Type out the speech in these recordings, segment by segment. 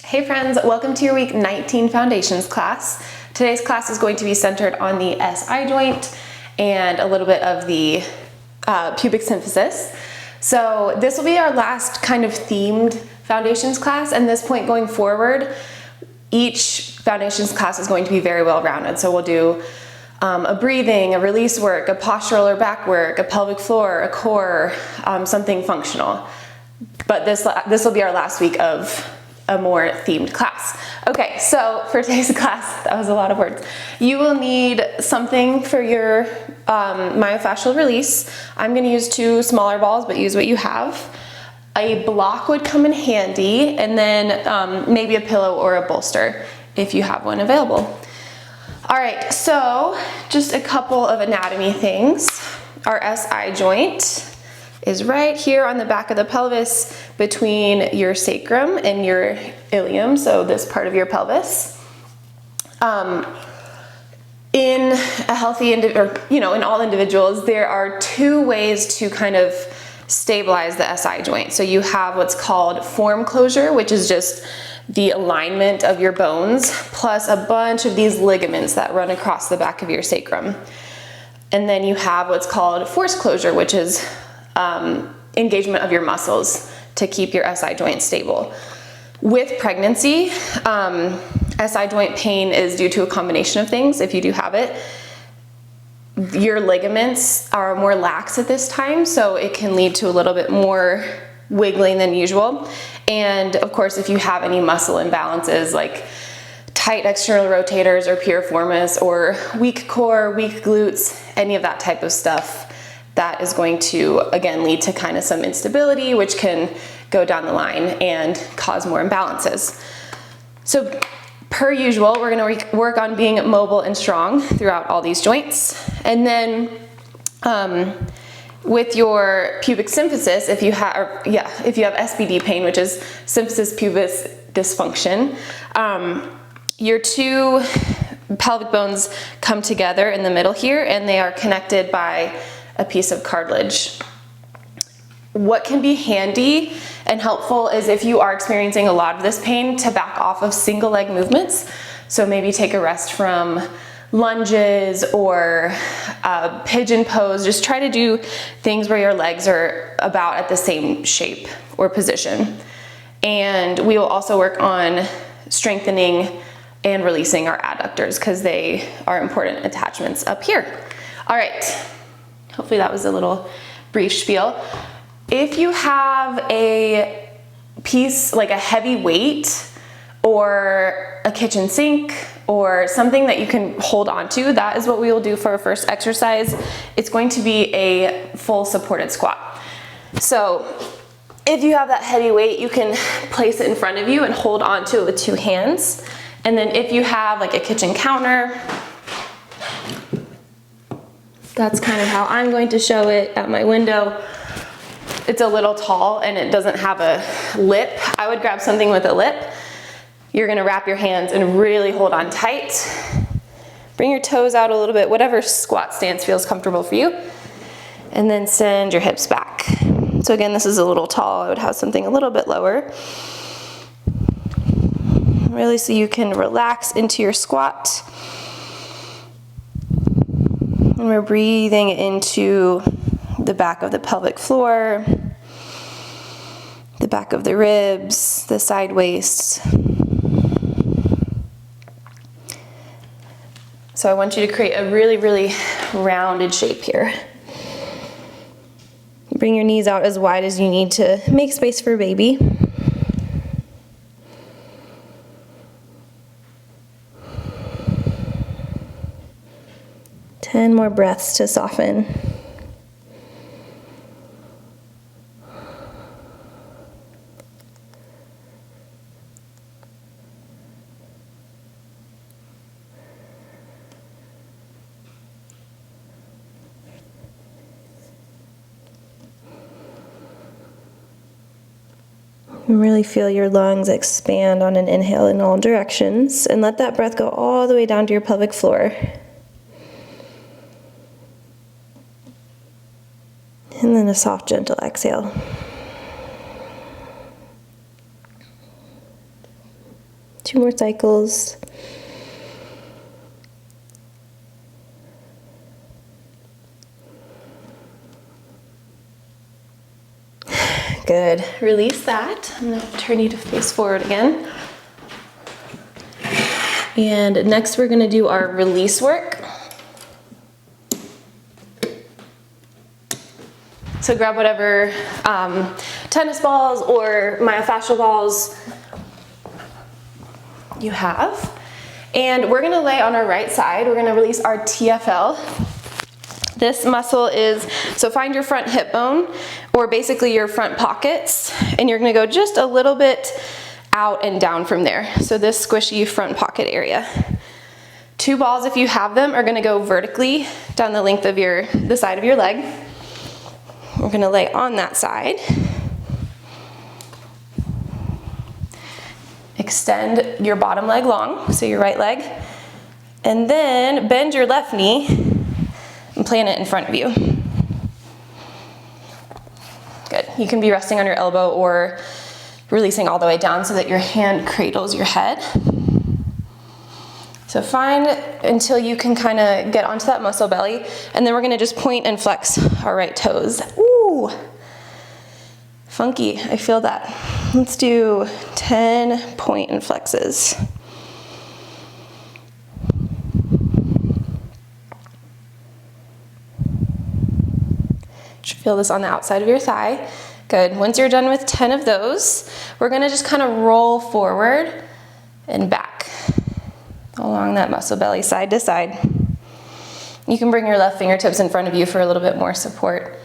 Hey friends, welcome to your week 19 foundations class. Today's class is going to be centered on the SI joint and a little bit of the pubic symphysis. So this will be our last kind of themed foundations class, and this point going forward, each foundations class is going to be very well rounded. So we'll do a breathing, a release work, a postural or back work, a pelvic floor, a core, something functional. But this will be our last week of a more themed class. Okay, so for today's class, that was a lot of words. You will need something for your myofascial release. I'm gonna use 2 smaller balls, but use what you have. A block would come in handy, and then maybe a pillow or a bolster if you have one available. All right, so just a couple of anatomy things. Our SI joint is right here on the back of the pelvis between your sacrum and your ilium, so this part of your pelvis. In a healthy in all individuals, there are 2 ways to kind of stabilize the SI joint. So you have what's called form closure, which is just the alignment of your bones, plus a bunch of these ligaments that run across the back of your sacrum. And then you have what's called force closure, which is engagement of your muscles to keep your SI joint stable. With pregnancy, SI joint pain is due to a combination of things. If you do have it, your ligaments are more lax at this time, so it can lead to a little bit more wiggling than usual. And of course, if you have any muscle imbalances like tight external rotators or piriformis or weak core, weak glutes, any of that type of stuff, that is going to, again, lead to kind of some instability, which can go down the line and cause more imbalances. So per usual, we're gonna work on being mobile and strong throughout all these joints. And then with your pubic symphysis, if you have SPD pain, which is symphysis pubis dysfunction, your 2 pelvic bones come together in the middle here, and they are connected by a piece of cartilage. What can be handy and helpful is if you are experiencing a lot of this pain, to back off of single leg movements. So maybe take a rest from lunges or pigeon pose. Just try to do things where your legs are about at the same shape or position. And we will also work on strengthening and releasing our adductors because they are important attachments up here. All right. Hopefully that was a little brief spiel. If you have a piece, like a heavy weight or a kitchen sink or something that you can hold on to, that is what we will do for our first exercise. It's going to be a full supported squat. So if you have that heavy weight, you can place it in front of you and hold on to it with 2 hands. And then if you have like a kitchen counter, that's kind of how I'm going to show it at my window. It's a little tall and it doesn't have a lip. I would grab something with a lip. You're gonna wrap your hands and really hold on tight. Bring your toes out a little bit, whatever squat stance feels comfortable for you. And then send your hips back. So again, this is a little tall. I would have something a little bit lower. Really, so you can relax into your squat. And we're breathing into the back of the pelvic floor, the back of the ribs, the side waist. So I want you to create a really, really rounded shape here. Bring your knees out as wide as you need to make space for baby. Ten more breaths to soften. Really feel your lungs expand on an inhale in all directions, and let that breath go all the way down to your pelvic floor. And then a soft, gentle exhale. 2 more cycles. Good. Release that. I'm going to turn you to face forward again. And next we're going to do our release work. So grab whatever tennis balls or myofascial balls you have. And we're going to lay on our right side. We're going to release our TFL. This muscle is, so find your front hip bone, or basically your front pockets, and you're gonna go just a little bit out and down from there. So this squishy front pocket area. 2 balls, if you have them, are gonna go vertically down the length of the side of your leg. We're gonna lay on that side. Extend your bottom leg long, so your right leg, and then bend your left knee and plant it in front of you. Good. You can be resting on your elbow or releasing all the way down so that your hand cradles your head. So find until you can kind of get onto that muscle belly, and then we're gonna just point and flex our right toes. Ooh, funky, I feel that. Let's do 10 point and flexes. Feel this on the outside of your thigh. Good. Once you're done with 10 of those, we're gonna just kind of roll forward and back along that muscle belly, side to side. You can bring your left fingertips in front of you for a little bit more support.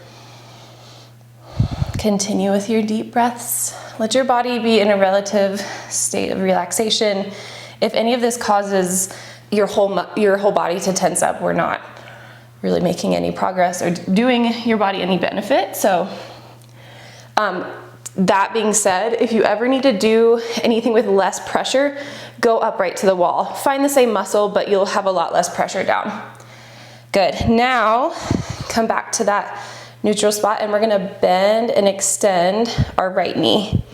Continue with your deep breaths. Let your body be in a relative state of relaxation. If any of this causes your whole body to tense up, we're not really making any progress or doing your body any benefit. So that being said, if you ever need to do anything with less pressure, go upright to the wall. Find the same muscle, but you'll have a lot less pressure down. Good. Now come back to that neutral spot, and we're gonna bend and extend our right knee.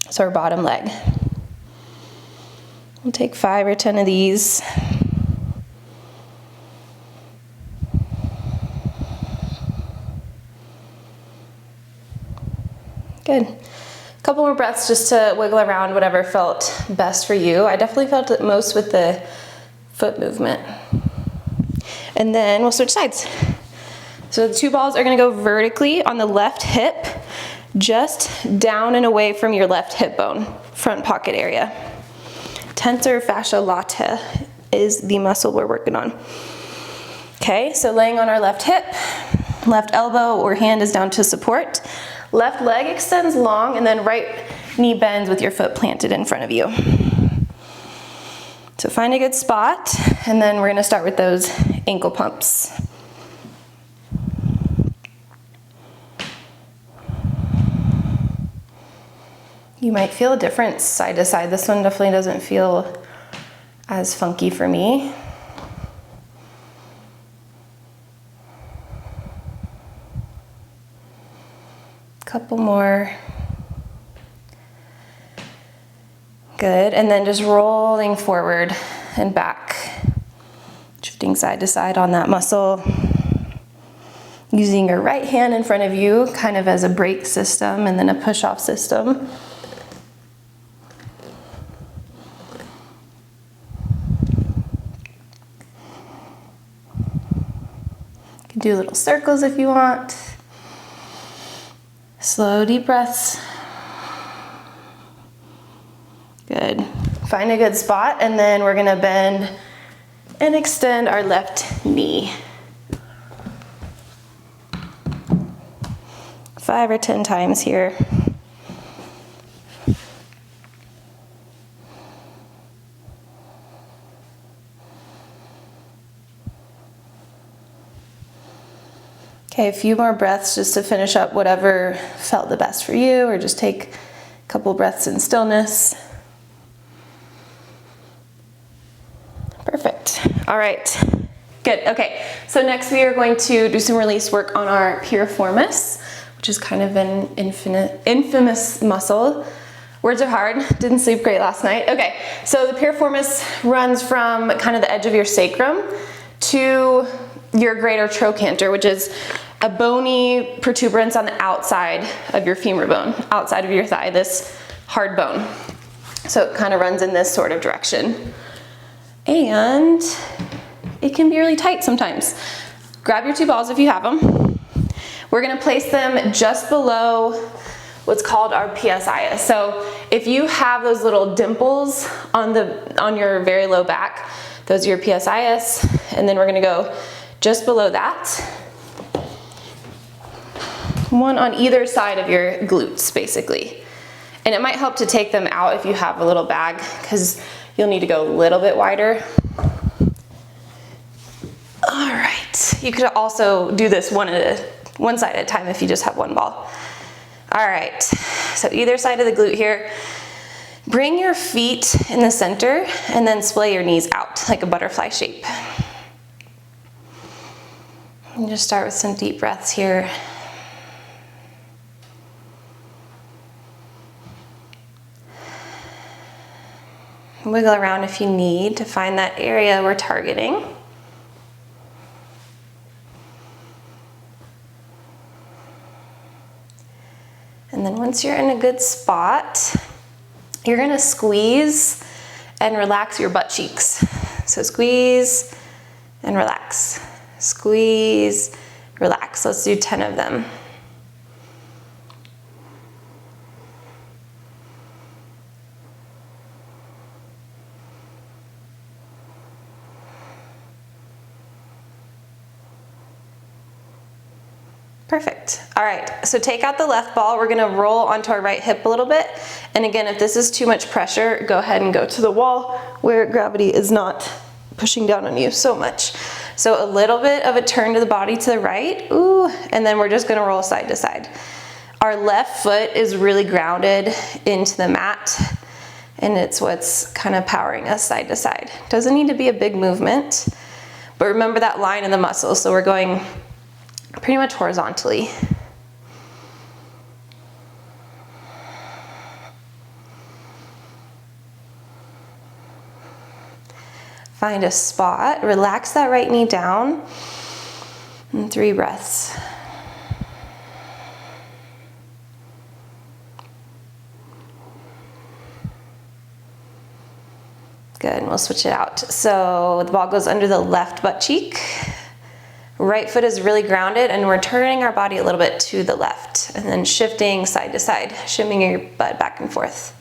So our bottom leg. We'll take 5 or 10 of these. Good. A couple more breaths just to wiggle around whatever felt best for you. I definitely felt it most with the foot movement. And then we'll switch sides. So the 2 balls are gonna go vertically on the left hip, just down and away from your left hip bone, front pocket area. Tensor fascia lata is the muscle we're working on. Okay, so laying on our left hip, left elbow or hand is down to support. Left leg extends long, and then right knee bends with your foot planted in front of you. So find a good spot, and then we're gonna start with those ankle pumps. You might feel a difference side to side. This one definitely doesn't feel as funky for me. Couple more. Good, and then just rolling forward and back, shifting side to side on that muscle. Using your right hand in front of you kind of as a brake system and then a push-off system. You can do little circles if you want. Slow, deep breaths. Good. Find a good spot, and then we're gonna bend and extend our left knee. 5 or 10 times here. Okay, a few more breaths just to finish up whatever felt the best for you, or just take a couple breaths in stillness. Perfect. All right, good. Okay, so next we are going to do some release work on our piriformis, which is kind of an infamous muscle. Words are hard. Didn't sleep great last night. Okay, so the piriformis runs from kind of the edge of your sacrum to your greater trochanter, which is a bony protuberance on the outside of your femur bone, outside of your thigh, this hard bone. So it kind of runs in this sort of direction. And it can be really tight sometimes. Grab your 2 balls if you have them. We're gonna place them just below what's called our PSIS. So if you have those little dimples on your very low back, those are your PSIS, and then we're gonna go just below that. One on either side of your glutes, basically. And it might help to take them out if you have a little bag, because you'll need to go a little bit wider. All right, you could also do this one side at a time if you just have 1 ball. All right, so either side of the glute here. Bring your feet in the center and then splay your knees out like a butterfly shape. And just start with some deep breaths here. Wiggle around if you need to find that area we're targeting. And then once you're in a good spot, you're gonna squeeze and relax your butt cheeks. So squeeze and relax. Squeeze, relax. Let's do 10 of them. Perfect. All right, so take out the left ball. We're gonna roll onto our right hip a little bit. And again, if this is too much pressure, go ahead and go to the wall where gravity is not pushing down on you so much. So a little bit of a turn to the body to the right, ooh, and then we're just gonna roll side to side. Our left foot is really grounded into the mat, and it's what's kind of powering us side to side. Doesn't need to be a big movement, but remember that line in the muscle, so we're going pretty much horizontally. Find a spot, relax that right knee down, and 3 breaths. Good, and we'll switch it out. So the ball goes under the left butt cheek. Right foot is really grounded, and we're turning our body a little bit to the left and then shifting side to side, shimming your butt back and forth.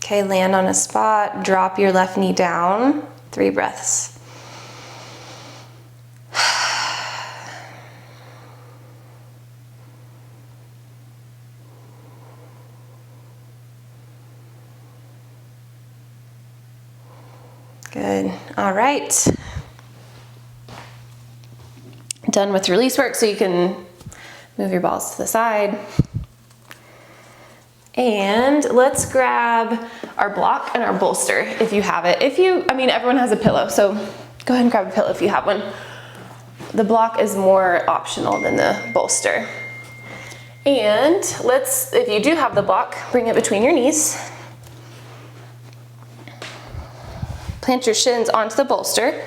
Okay, land on a spot, drop your left knee down, 3 breaths. Good, all right. Done with release work, so you can move your balls to the side. And let's grab our block and our bolster if you have it. Everyone has a pillow, so go ahead and grab a pillow if you have one. The block is more optional than the bolster. And if you do have the block, bring it between your knees. Plant your shins onto the bolster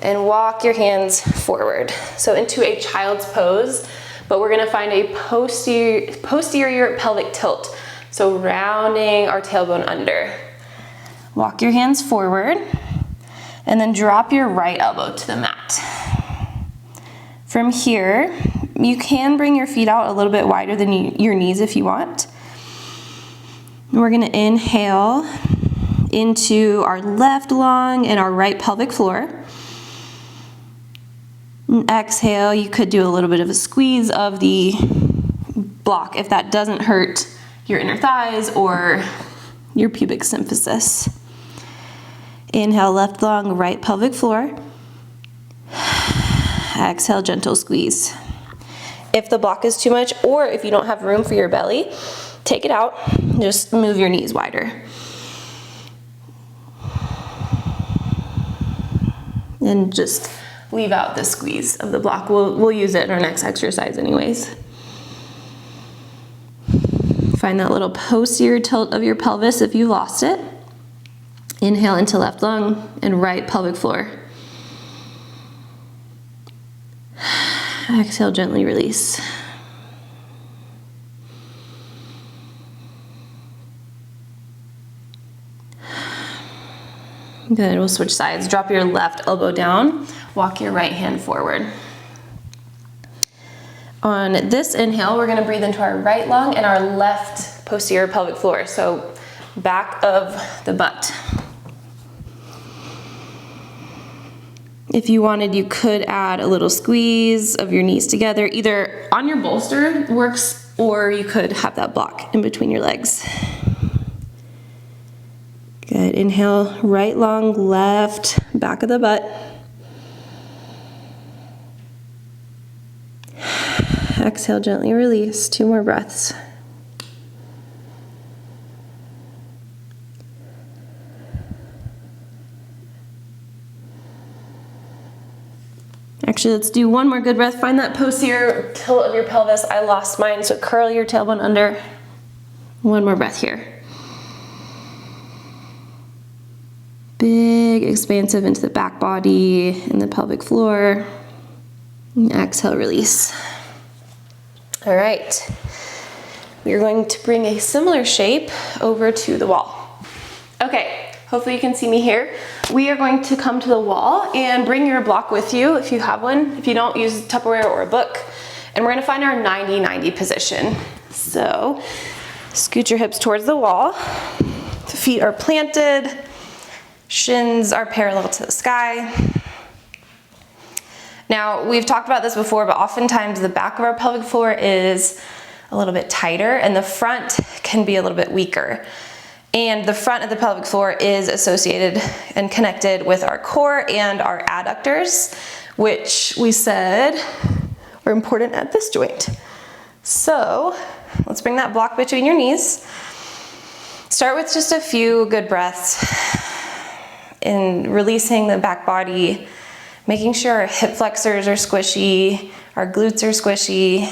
and walk your hands forward. So into a child's pose, but we're gonna find a posterior pelvic tilt. So rounding our tailbone under. Walk your hands forward and then drop your right elbow to the mat. From here, you can bring your feet out a little bit wider than your knees if you want. We're gonna inhale into our left lung and our right pelvic floor. And exhale, you could do a little bit of a squeeze of the block if that doesn't hurt your inner thighs or your pubic symphysis. Inhale, left lung, right pelvic floor. Exhale, gentle squeeze. If the block is too much, or if you don't have room for your belly, take it out, just move your knees wider. And just leave out the squeeze of the block. We'll use it in our next exercise anyways. Find that little posterior tilt of your pelvis if you lost it. Inhale into left lung and right pelvic floor. Exhale, gently release. Good, we'll switch sides. Drop your left elbow down, walk your right hand forward. On this inhale, we're gonna breathe into our right lung and our left posterior pelvic floor, so back of the butt. If you wanted, you could add a little squeeze of your knees together, either on your bolster works, or you could have that block in between your legs. Good, inhale, right lung, left, back of the butt. Exhale, gently release, 2 more breaths. Actually, let's do 1 more good breath. Find that posterior tilt of your pelvis. I lost mine, so curl your tailbone under. 1 more breath here. Big, expansive into the back body and the pelvic floor. And exhale, release. All right. We're going to bring a similar shape over to the wall. Okay, hopefully you can see me here. We are going to come to the wall and bring your block with you if you have one. If you don't, use Tupperware or a book. And we're gonna find our 90-90 position. So, scoot your hips towards the wall. The feet are planted. Shins are parallel to the sky. Now, we've talked about this before, but oftentimes the back of our pelvic floor is a little bit tighter and the front can be a little bit weaker. And the front of the pelvic floor is associated and connected with our core and our adductors, which we said are important at this joint. So, let's bring that block between your knees. Start with just a few good breaths in releasing the back body, making sure our hip flexors are squishy, our glutes are squishy.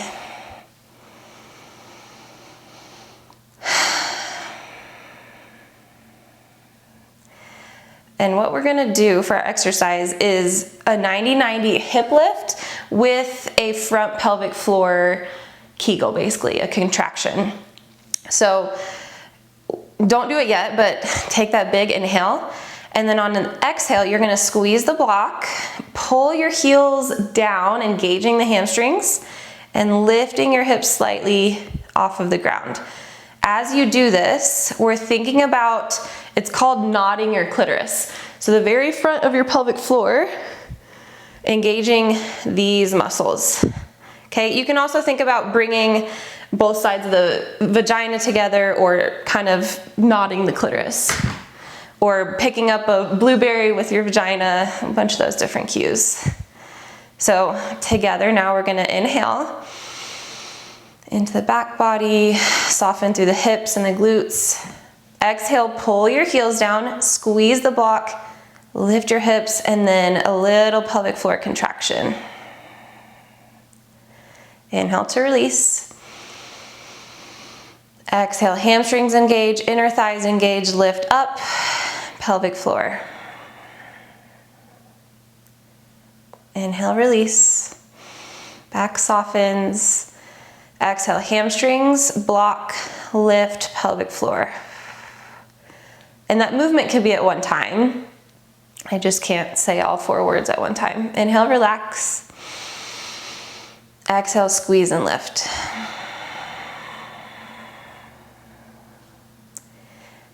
And what we're gonna do for our exercise is a 90-90 hip lift with a front pelvic floor Kegel, basically, a contraction. So don't do it yet, but take that big inhale. And then on an exhale, you're gonna squeeze the block, pull your heels down, engaging the hamstrings, and lifting your hips slightly off of the ground. As you do this, we're thinking about, it's called knotting your clitoris. So the very front of your pelvic floor, engaging these muscles. Okay, you can also think about bringing both sides of the vagina together or kind of knotting the clitoris. Or picking up a blueberry with your vagina, a bunch of those different cues. So together now we're gonna inhale into the back body, soften through the hips and the glutes. Exhale, pull your heels down, squeeze the block, lift your hips, and then a little pelvic floor contraction. Inhale to release. Exhale, hamstrings engage, inner thighs engage, lift up, pelvic floor. Inhale, release. Back softens. Exhale, hamstrings, block, lift, pelvic floor. And that movement could be at one time. I just can't say all 4 words at one time. Inhale, relax. Exhale, squeeze and lift.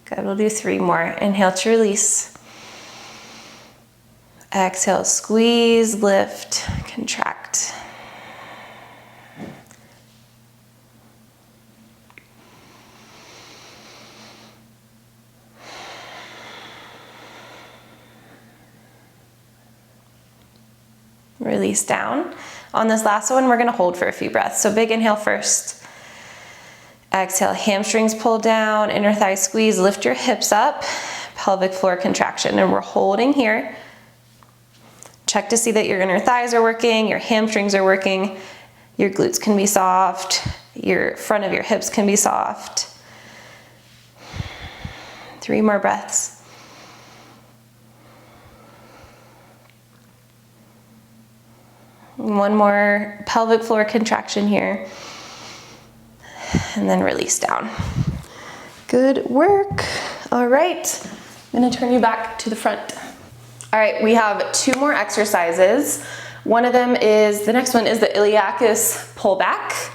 Good, we'll do 3 more. Inhale to release. Exhale, squeeze, lift, contract. Release down. On this last one, we're gonna hold for a few breaths. So big inhale first. Exhale, hamstrings pull down, inner thigh squeeze, lift your hips up, pelvic floor contraction, and we're holding here. Check to see that your inner thighs are working, your hamstrings are working, your glutes can be soft, your front of your hips can be soft. 3 more breaths. One more pelvic floor contraction here. And then release down. Good work. All right, I'm gonna turn you back to the front. All right, we have 2 more exercises. One of them is, the next one is the iliacus pullback.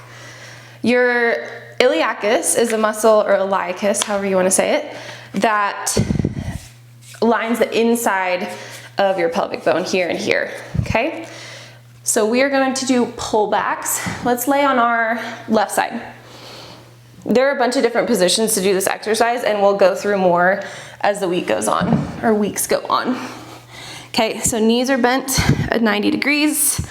Your iliacus is a muscle, or iliacus, however you wanna say it, that lines the inside of your pelvic bone here and here, okay? So we are going to do pullbacks. Let's lay on our left side. There are a bunch of different positions to do this exercise, and we'll go through more as the week goes on, or weeks go on. Okay, so knees are bent at 90 degrees.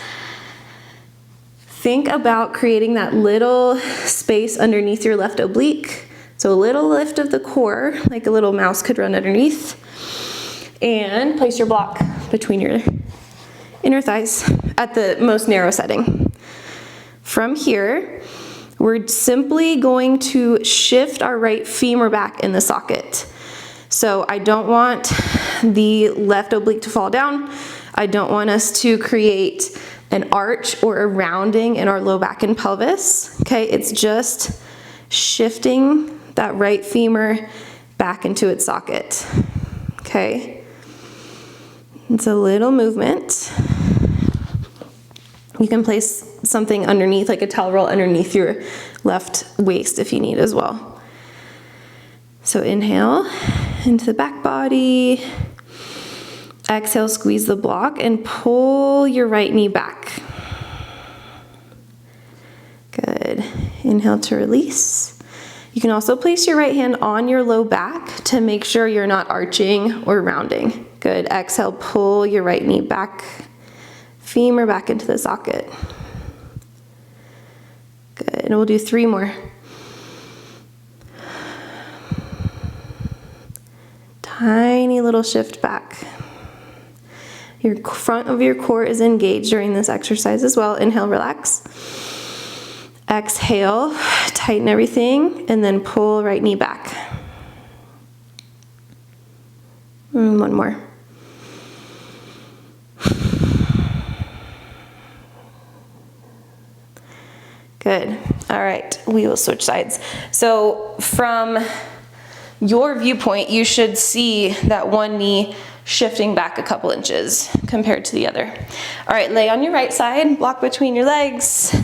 Think about creating that little space underneath your left oblique. So a little lift of the core, like a little mouse could run underneath. And place your block between your inner thighs at the most narrow setting. From here, we're simply going to shift our right femur back in the socket. So I don't want the left oblique to fall down. I don't want us to create an arch or a rounding in our low back and pelvis. Okay, it's just shifting that right femur back into its socket. Okay, it's a little movement. You can place something underneath, like a towel roll underneath your left waist if you need as well. So inhale into the back body. Exhale, squeeze the block and pull your right knee back. Good. Inhale to release. You can also place your right hand on your low back to make sure you're not arching or rounding. Good. Exhale, pull your right knee back, femur back into the socket. Good. And we'll do 3 more. Tiny little shift back. Your front of your core is engaged during this exercise as well. Inhale, relax. Exhale, tighten everything, and then pull right knee back. And 1 more. Good. All right, we will switch sides. So from your viewpoint, you should see that one knee shifting back a couple inches compared to the other. All right, lay on your right side, block between your legs.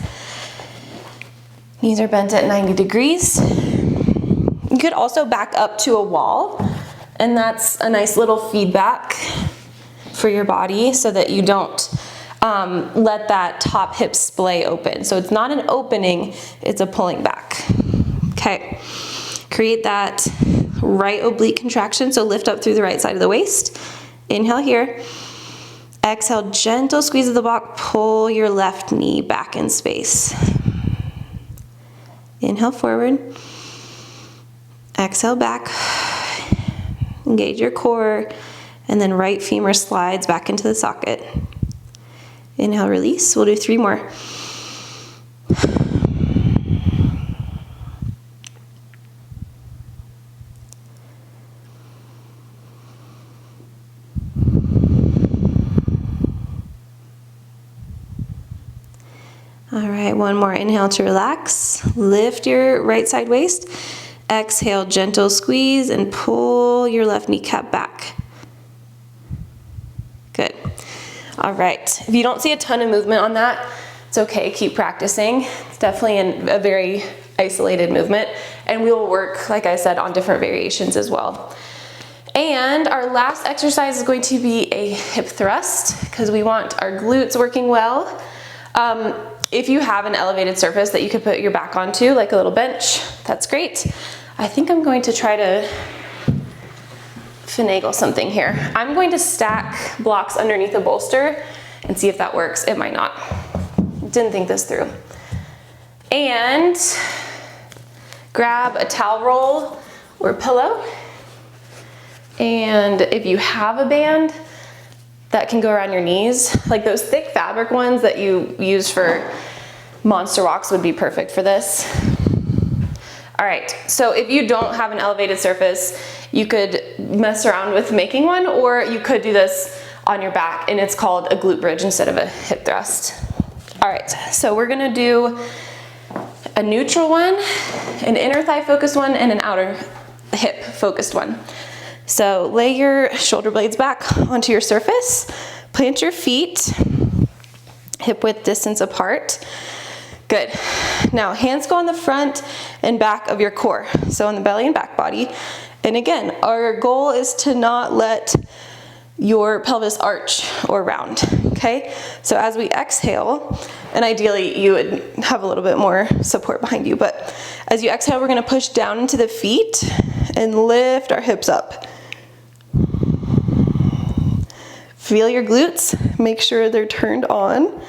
Knees are bent at 90 degrees. You could also back up to a wall, and that's a nice little feedback for your body so that you don't let that top hip splay open. So it's not an opening, it's a pulling back. Okay, create that right oblique contraction, so lift up through the right side of the waist. Inhale here. Exhale, gentle squeeze of the block, pull your left knee back in space. Inhale forward. Exhale back. Engage your core, and then right femur slides back into the socket. Inhale, release. We'll do 3 more. All right, 1 more. Inhale to relax. Lift your right side waist. Exhale, gentle squeeze and pull your left kneecap back. Good. All right, if you don't see a ton of movement on that, it's okay, keep practicing. It's definitely a very isolated movement, and we will work, like I said, on different variations as well. And our last exercise is going to be a hip thrust, because we want our glutes working well. If you have an elevated surface that you could put your back onto, like a little bench, that's great. I think I'm going to try to finagle something here. I'm going to stack blocks underneath a bolster and see if that works. It might not. Didn't think this through. And grab a towel roll or pillow. And if you have a band, that can go around your knees. Like those thick fabric ones that you use for monster walks would be perfect for this. All right, so if you don't have an elevated surface, you could mess around with making one, or you could do this on your back, and it's called a glute bridge instead of a hip thrust. All right, so we're gonna do a neutral one, an inner thigh focused one, and an outer hip focused one. So lay your shoulder blades back onto your surface, plant your feet, hip width distance apart. Good. Now hands go on the front and back of your core, so on the belly and back body. And again, our goal is to not let your pelvis arch or round, okay? So as we exhale, and ideally you would have a little bit more support behind you, but as you exhale, we're gonna push down into the feet and lift our hips up. Feel your glutes, make sure they're turned on.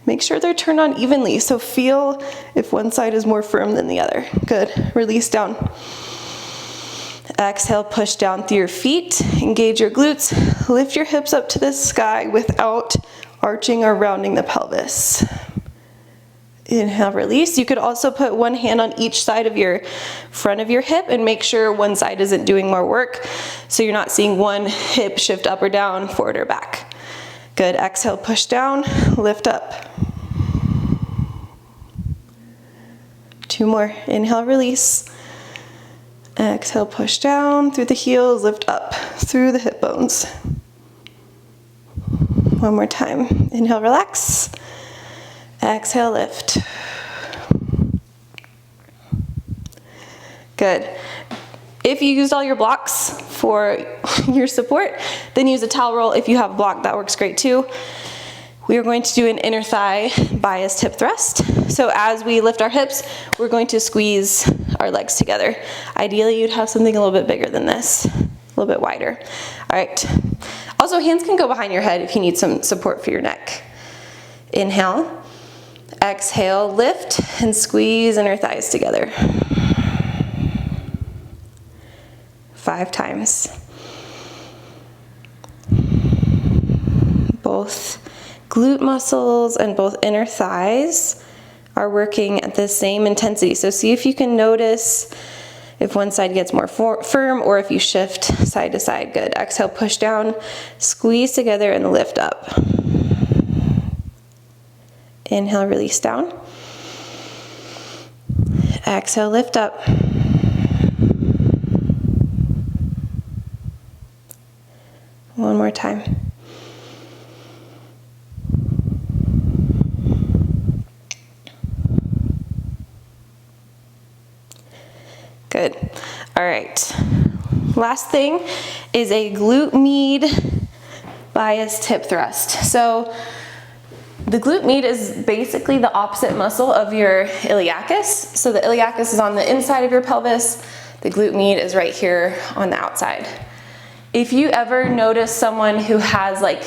Make sure they're turned on evenly, so feel if one side is more firm than the other. Good, release down. Exhale, push down through your feet, engage your glutes, lift your hips up to the sky without arching or rounding the pelvis. Inhale, release. You could also put one hand on each side of your front of your hip and make sure one side isn't doing more work, so you're not seeing one hip shift up or down, forward or back. Good, exhale, push down, lift up. 2 more, inhale, release. Exhale, push down through the heels, lift up through the hip bones. 1 more time, inhale, relax. Exhale, lift. Good. If you used all your blocks for your support, then use a towel roll. If you have a block, that works great too. We are going to do an inner thigh biased hip thrust. So as we lift our hips, we're going to squeeze our legs together. Ideally, you'd have something a little bit bigger than this, a little bit wider. All right. Also, hands can go behind your head if you need some support for your neck. Inhale, exhale, lift, and squeeze inner thighs together. 5 times. Both glute muscles and both inner thighs are working at the same intensity. So see if you can notice if one side gets more firm or if you shift side to side. Good. Exhale, push down, squeeze together and lift up. Inhale, release down. Exhale, lift up. One more time. Good. All right. Last thing is a glute med biased hip thrust. So the glute med is basically the opposite muscle of your iliacus. So the iliacus is on the inside of your pelvis. The glute med is right here on the outside. If you ever notice someone who has like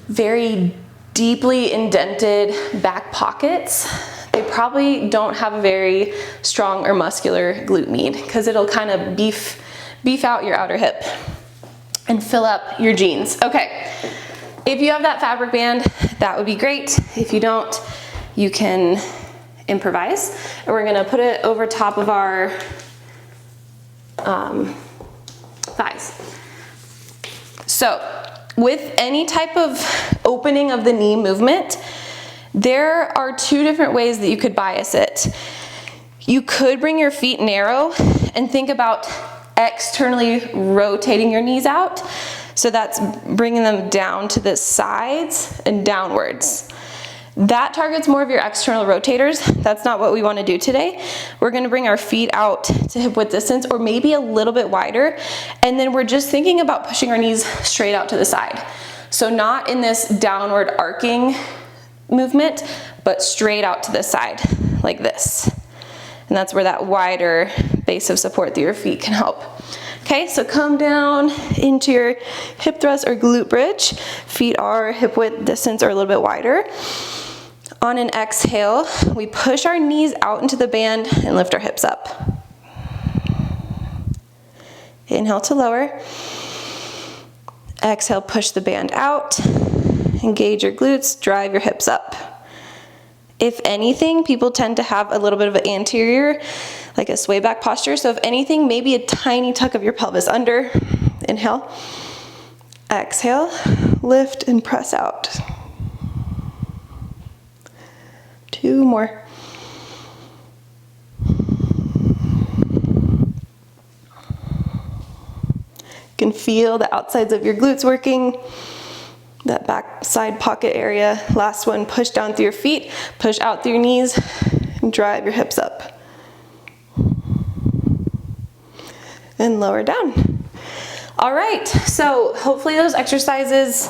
very deeply indented back pockets, they probably don't have a very strong or muscular glute med because it'll kind of beef out your outer hip and fill up your jeans. Okay, if you have that fabric band, that would be great. If you don't, you can improvise. And we're gonna put it over top of our thighs. So with any type of opening of the knee movement, there are 2 different ways that you could bias it. You could bring your feet narrow and think about externally rotating your knees out. So that's bringing them down to the sides and downwards. That targets more of your external rotators. That's not what we want to do today. We're going to bring our feet out to hip width distance or maybe a little bit wider. And then we're just thinking about pushing our knees straight out to the side. So not in this downward arcing movement, but straight out to the side like this. And that's where that wider base of support through your feet can help. Okay, so come down into your hip thrust or glute bridge. Feet are hip width distance or a little bit wider. On an exhale, we push our knees out into the band and lift our hips up. Inhale to lower. Exhale, push the band out. Engage your glutes, drive your hips up. If anything, people tend to have a little bit of an anterior, like a sway back posture. So if anything, maybe a tiny tuck of your pelvis under. Inhale. Exhale, lift and press out. 2 more. You can feel the outsides of your glutes working, that back side pocket area. Last one, push down through your feet, push out through your knees, and drive your hips up. And lower down. All right, so hopefully those exercises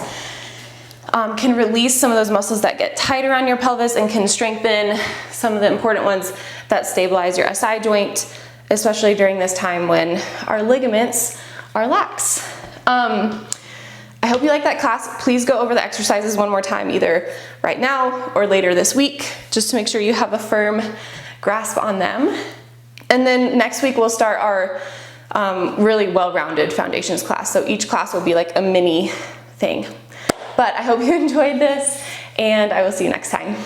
can release some of those muscles that get tight around your pelvis and can strengthen some of the important ones that stabilize your SI joint, especially during this time when our ligaments are lax. I hope you like that class. Please go over the exercises one more time, either right now or later this week, just to make sure you have a firm grasp on them. And then next week we'll start our really well-rounded foundations class. So each class will be like a mini thing. But I hope you enjoyed this, and I will see you next time.